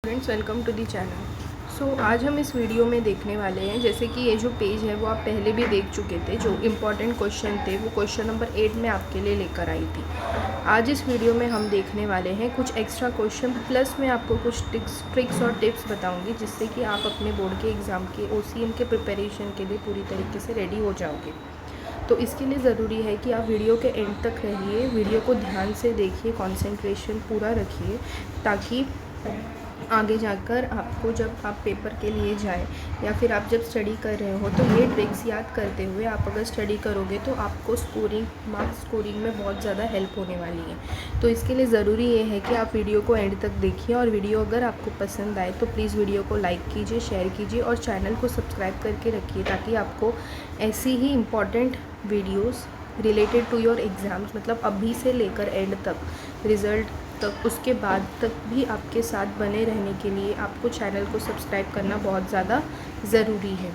Friends, welcome to the channel. So आज हम इस वीडियो में देखने वाले हैं, जैसे कि ये जो पेज है वो आप पहले भी देख चुके थे। जो इम्पोर्टेंट क्वेश्चन थे वो क्वेश्चन नंबर 8 में आपके लिए लेकर आई थी। आज इस वीडियो में हम देखने वाले हैं कुछ एक्स्ट्रा क्वेश्चन, प्लस मैं आपको कुछ ट्रिक्स और टिप्स बताऊंगी जिससे कि आप अपने बोर्ड के एग्ज़ाम के OCM के प्रिपरेशन के लिए पूरी तरीके से रेडी हो जाओगे। तो इसके लिए ज़रूरी है कि आप वीडियो के एंड तक रहिए, वीडियो को ध्यान से देखिए, कंसंट्रेशन पूरा रखिए, ताकि आगे जाकर आपको जब आप पेपर के लिए जाएं या फिर आप जब स्टडी कर रहे हो तो ये ट्रिक्स याद करते हुए आप अगर स्टडी करोगे तो आपको मार्क्स स्कोरिंग में बहुत ज़्यादा हेल्प होने वाली है। तो इसके लिए ज़रूरी ये है कि आप वीडियो को एंड तक देखिए, और वीडियो अगर आपको पसंद आए तो प्लीज़ वीडियो को लाइक कीजिए, शेयर कीजिए और चैनल को सब्सक्राइब करके रखिए, ताकि आपको ऐसी ही important videos related to your exams, मतलब अभी से लेकर एंड तक, रिज़ल्ट तक, उसके बाद तक भी आपके साथ बने रहने के लिए आपको चैनल को सब्सक्राइब करना बहुत ज़्यादा ज़रूरी है।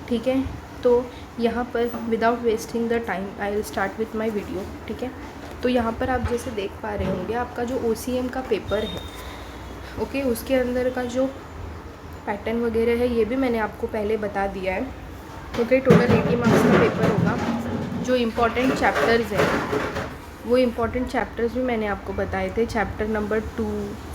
ठीक है, तो यहाँ पर without wasting the time I will start with my video. ठीक है, तो यहाँ पर आप जैसे देख पा रहे होंगे आपका जो OCM का पेपर है, ओके, उसके अंदर का जो पैटर्न वगैरह है ये भी मैंने आपको पहले बता दिया है। ओके, टोटल 80 मार्क्स का पेपर होगा। जो इम्पोर्टेंट चैप्टर्स हैं वो इम्पॉर्टेंट चैप्टर्स भी मैंने आपको बताए थे। चैप्टर नंबर 2,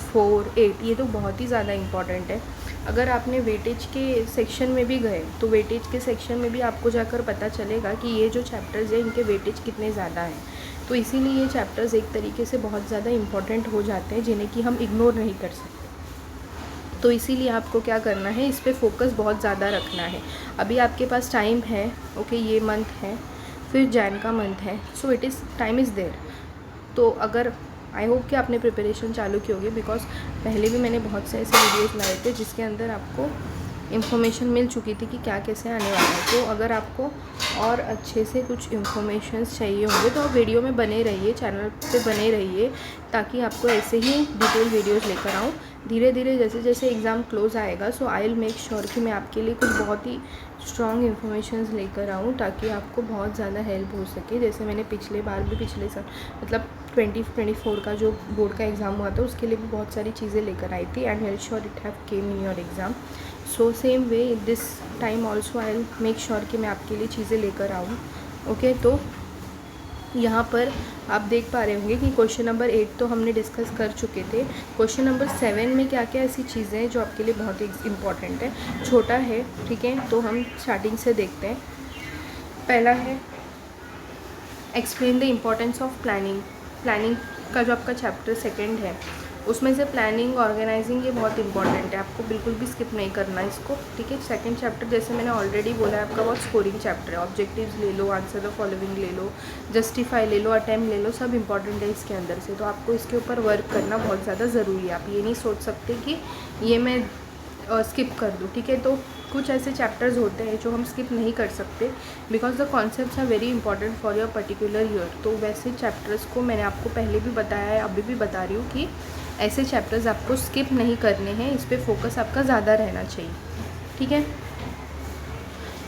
4, 8 ये तो बहुत ही ज़्यादा इम्पॉर्टेंट है। अगर आपने वेटेज के सेक्शन में भी गए तो वेटेज के सेक्शन में भी आपको जाकर पता चलेगा कि ये जो चैप्टर्स हैं इनके वेटेज कितने ज़्यादा हैं। तो इसीलिए ये चैप्टर्स एक तरीके से बहुत ज़्यादा इम्पॉर्टेंट हो जाते हैं, जिन्हें कि हम इग्नोर नहीं कर सकते। तो इसीलिए आपको क्या करना है, इस पर फोकस बहुत ज़्यादा रखना है। अभी आपके पास टाइम है, ओके, ये मंथ है, फिर जैन का मंथ है, so it is time is there. तो अगर आई होप कि आपने प्रिपरेशन चालू की होगी, बिकॉज पहले भी मैंने बहुत से ऐसे वीडियोस लाए थे जिसके अंदर आपको इन्फॉर्मेशन मिल चुकी थी कि क्या कैसे आने वाला है। तो अगर आपको और अच्छे से कुछ इन्फॉर्मेशंस चाहिए होंगे तो आप वीडियो में बने रहिए, चैनल पे बने रहिए, ताकि आपको ऐसे ही डिटेल वीडियोस लेकर आऊँ धीरे धीरे जैसे जैसे एग्ज़ाम क्लोज आएगा। सो आई विल मेक श्योर कि मैं आपके लिए कुछ बहुत ही स्ट्रॉन्ग इन्फॉर्मेशंस लेकर आऊँ, ताकि आपको बहुत ज़्यादा हेल्प हो सके। जैसे मैंने पिछले बार भी, पिछले साल मतलब 2024 का जो बोर्ड का एग्ज़ाम हुआ था उसके लिए भी बहुत सारी चीज़ें लेकर आई थी, and very sure it have came in your exam. So same way this time also I will make sure कि मैं आपके लिए चीज़ें लेकर आऊँ। ओके, तो यहाँ पर आप देख पा रहे होंगे कि क्वेश्चन नंबर 8 तो हमने डिस्कस कर चुके थे। क्वेश्चन नंबर 7 में क्या क्या ऐसी चीज़ें हैं जो आपके लिए बहुत इम्पॉर्टेंट है। छोटा है, ठीक है, तो हम स्टार्टिंग से देखते हैं। पहला है explain the importance of planning. Planning का जो आपका चैप्टर 2 है उसमें से प्लानिंग, ऑर्गेनाइजिंग, ये बहुत इंपॉर्टेंट है, आपको बिल्कुल भी स्किप नहीं करना इसको। ठीक है, 2nd चैप्टर जैसे मैंने ऑलरेडी बोला है आपका बहुत स्कोरिंग चैप्टर है। ऑब्जेक्टिव्स ले लो, आंसर द फॉलोइंग ले लो, जस्टिफाई ले लो, अटेम्प्ट ले लो, सब इंपॉर्टेंट है इसके अंदर से। तो आपको इसके ऊपर वर्क करना बहुत ज़्यादा ज़रूरी है। आप ये नहीं सोच सकते कि ये मैं स्किप कर दूँ। ठीक है, तो कुछ ऐसे चैप्टर्स होते हैं जो हम स्किप नहीं कर सकते, because the concepts are very important for your particular year. तो वैसे चैप्टर्स को मैंने आपको पहले भी बताया है, अभी भी बता रही हूँ कि ऐसे चैप्टर्स आपको स्किप नहीं करने हैं, इस पर फोकस आपका ज़्यादा रहना चाहिए। ठीक है,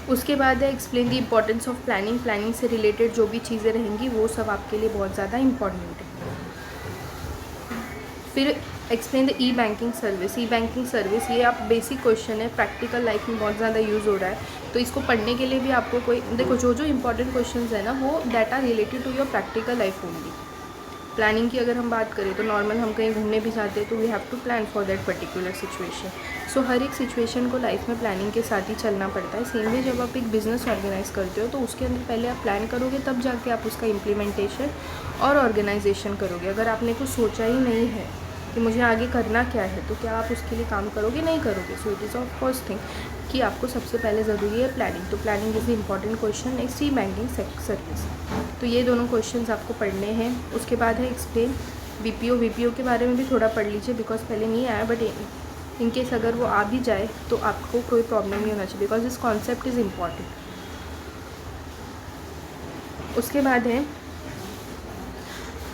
उसके बाद है explain the importance of planning. Planning से रिलेटेड जो भी चीज़ें रहेंगी वो सब आपके लिए बहुत ज़्यादा इम्पॉर्टेंट है। फिर explain the e-banking service. E-banking service ये आप बेसिक क्वेश्चन है, प्रैक्टिकल लाइफ में बहुत ज़्यादा यूज़ हो रहा है। तो इसको पढ़ने के लिए भी आपको कोई देखो, जो जो इंपॉर्टेंट क्वेश्चंस है ना वो that are related to your practical life only. Planning की अगर हम बात करें तो नॉर्मल हम कहीं घूमने भी जाते हैं तो we have to plan for that particular situation. So हर एक सिचुएशन को लाइफ में प्लानिंग के साथ ही चलना पड़ता है। सेम वे जब आप एक बिज़नेस ऑर्गेनाइज करते हो तो उसके अंदर पहले आप प्लान करोगे, तब जाके आप उसका इम्प्लीमेंटेशन और ऑर्गेनाइजेशन करोगे। अगर आपने कुछ सोचा ही नहीं है कि मुझे आगे करना क्या है, तो क्या आप उसके लिए काम करोगे? नहीं करोगे। सो it is of first thing कि आपको सबसे पहले ज़रूरी है प्लानिंग। तो planning is important question. Next e-banking service, तो ये दोनों क्वेश्चंस आपको पढ़ने हैं। उसके बाद है एक्सप्लेन BPO के बारे में भी थोड़ा पढ़ लीजिए, बिकॉज पहले नहीं आया, बट इनकेस अगर वो आ भी जाए तो आपको कोई प्रॉब्लम नहीं होना चाहिए, because this concept is important. उसके बाद है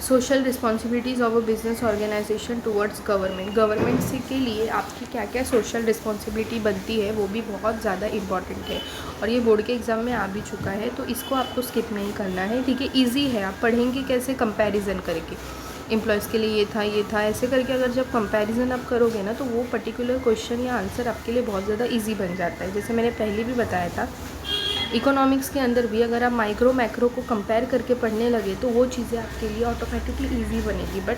social responsibilities of a business organisation towards government. Government से के लिए आपकी क्या क्या सोशल रिस्पॉन्सिबिलिटी बनती है वो भी बहुत ज़्यादा इंपॉर्टेंट है, और ये बोर्ड के एग्ज़ाम में आ भी चुका है, तो इसको आपको स्किप नहीं करना है। ठीक है, ईजी है, आप पढ़ेंगे कैसे, कंपैरिजन करके। एम्प्लॉयज़ के लिए ये था, ऐसे करके अगर जब कंपैरिजन आप करोगे ना तो वो पर्टिकुलर क्वेश्चन या आंसर आपके लिए बहुत ज़्यादा इजी बन जाता है। जैसे मैंने पहले भी बताया था, इकोनॉमिक्स के अंदर भी अगर आप माइक्रो मैक्रो को कंपेयर करके पढ़ने लगे तो वो चीज़ें आपके लिए ऑटोमेटिकली ईजी बनेगी। बट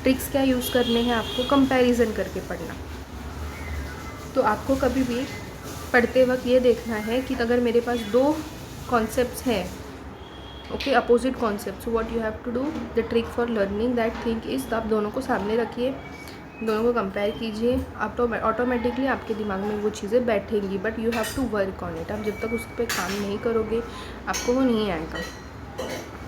ट्रिक्स क्या यूज़ करने हैं आपको? कंपैरिजन करके पढ़ना। तो आपको कभी भी पढ़ते वक्त ये देखना है कि अगर मेरे पास दो कॉन्सेप्ट्स हैं, okay, opposite concept, what you have to do, the trick for learning that thing is, तो आप दोनों को सामने रखिए, दोनों को कंपेयर कीजिए, आप तो ऑटोमेटिकली आपके दिमाग में वो चीज़ें बैठेंगी। But you have to work on it. आप जब तक उस पर काम नहीं करोगे आपको वो नहीं आएगा,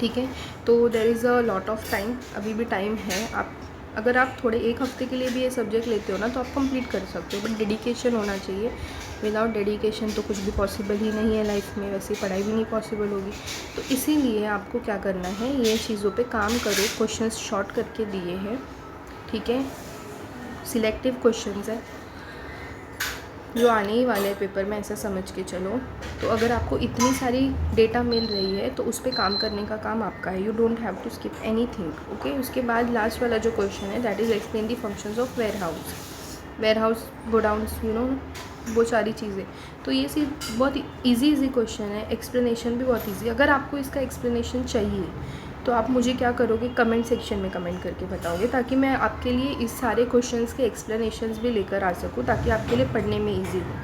ठीक है। तो there is a lot of time, अभी भी टाइम है। आप अगर आप थोड़े एक हफ्ते के लिए भी ये सब्जेक्ट लेते हो ना तो आप कंप्लीट कर सकते हो, बट डेडिकेशन होना चाहिए। विदाउट डेडिकेशन तो कुछ भी पॉसिबल ही नहीं है लाइफ में, वैसे पढ़ाई भी नहीं पॉसिबल होगी। तो इसीलिए आपको क्या करना है, ये चीज़ों पे काम करो। क्वेश्चंस शॉर्ट करके दिए हैं, ठीक है, सिलेक्टिव क्वेश्चंस है जो आने ही वाले हैं पेपर में, ऐसा समझ के चलो। तो अगर आपको इतनी सारी डेटा मिल रही है तो उस पर काम करने का काम आपका है। You don't have to skip anything, okay. उसके बाद लास्ट वाला जो क्वेश्चन है that is explain the functions of warehouse godowns, you know, वो सारी चीज़ें। तो ये बहुत ईजी क्वेश्चन है, एक्सप्लेनेशन भी बहुत ईजी। अगर आपको इसका एक्सप्लेनेशन चाहिए तो आप मुझे क्या करोगे, कमेंट सेक्शन में कमेंट करके बताओगे, ताकि मैं आपके लिए इस सारे क्वेश्चंस के एक्सप्लेनेशंस भी लेकर आ सकूँ, ताकि आपके लिए पढ़ने में ईजी हो,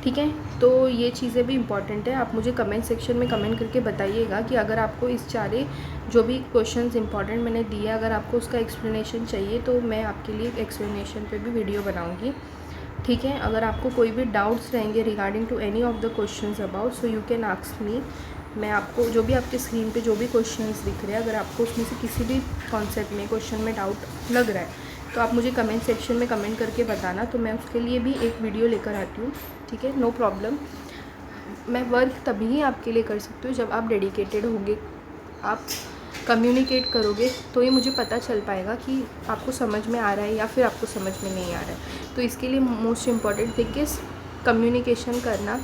ठीक है। तो ये चीज़ें भी इम्पॉर्टेंट है। आप मुझे कमेंट सेक्शन में कमेंट करके बताइएगा कि अगर आपको इस सारे जो भी क्वेश्चंस इंपॉर्टेंट मैंने दिए, अगर आपको उसका एक्सप्लेनेशन चाहिए तो मैं आपके लिए एक्सप्लेनेशन पे भी वीडियो बनाऊँगी, ठीक है। अगर आपको कोई भी डाउट्स रहेंगे regarding to any of the questions about, so you can ask me. मैं आपको जो भी आपके स्क्रीन पे जो भी क्वेश्चंस दिख रहे हैं, अगर आपको उसमें से किसी भी कॉन्सेप्ट में क्वेश्चन में डाउट लग रहा है तो आप मुझे कमेंट सेक्शन में कमेंट करके बताना, तो मैं उसके लिए भी एक वीडियो लेकर आती हूँ, ठीक है, नो प्रॉब्लम। मैं वर्क तभी आपके लिए कर सकती हूँ जब आप डेडिकेटेड होंगे, आप कम्युनिकेट करोगे, तो ये मुझे पता चल पाएगा कि आपको समझ में आ रहा है या फिर आपको समझ में नहीं आ रहा है। तो इसके लिए most important thing is communication करना,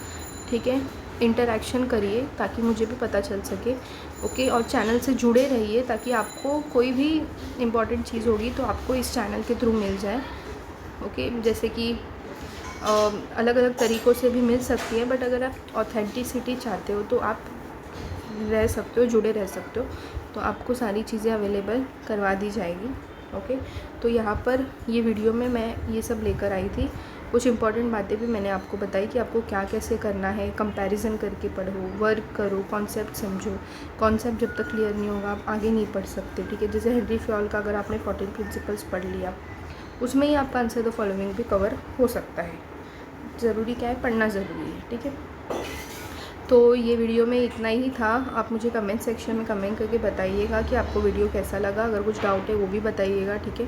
ठीक है। इंटरेक्शन करिए ताकि मुझे भी पता चल सके, ओके। और चैनल से जुड़े रहिए ताकि आपको कोई भी इम्पॉर्टेंट चीज़ होगी तो आपको इस चैनल के थ्रू मिल जाए, ओके। जैसे कि अलग अलग तरीक़ों से भी मिल सकती है, बट अगर आप ऑथेंटिसिटी चाहते हो तो आप रह सकते हो, जुड़े रह सकते हो, तो आपको सारी चीज़ें अवेलेबल करवा दी जाएगी, ओके। तो यहाँ पर ये वीडियो में मैं ये सब लेकर आई थी। कुछ इंपॉर्टेंट बातें भी मैंने आपको बताई कि आपको क्या कैसे करना है, कंपैरिजन करके पढ़ो, वर्क करो, कॉन्सेप्ट समझो। कॉन्सेप्ट जब तक क्लियर नहीं होगा आप आगे नहीं पढ़ सकते, ठीक है। जैसे हेनरी फ्योल का अगर आपने 14 प्रिंसिपल्स पढ़ लिया, उसमें ही आपका आंसर द फॉलोइंग भी कवर हो सकता है। ज़रूरी क्या है, पढ़ना ज़रूरी है, ठीक है। तो ये वीडियो में इतना ही था। आप मुझे कमेंट सेक्शन में कमेंट करके बताइएगा कि आपको वीडियो कैसा लगा। अगर कुछ डाउट है वो भी बताइएगा, ठीक है।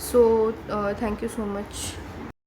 So thank you so much.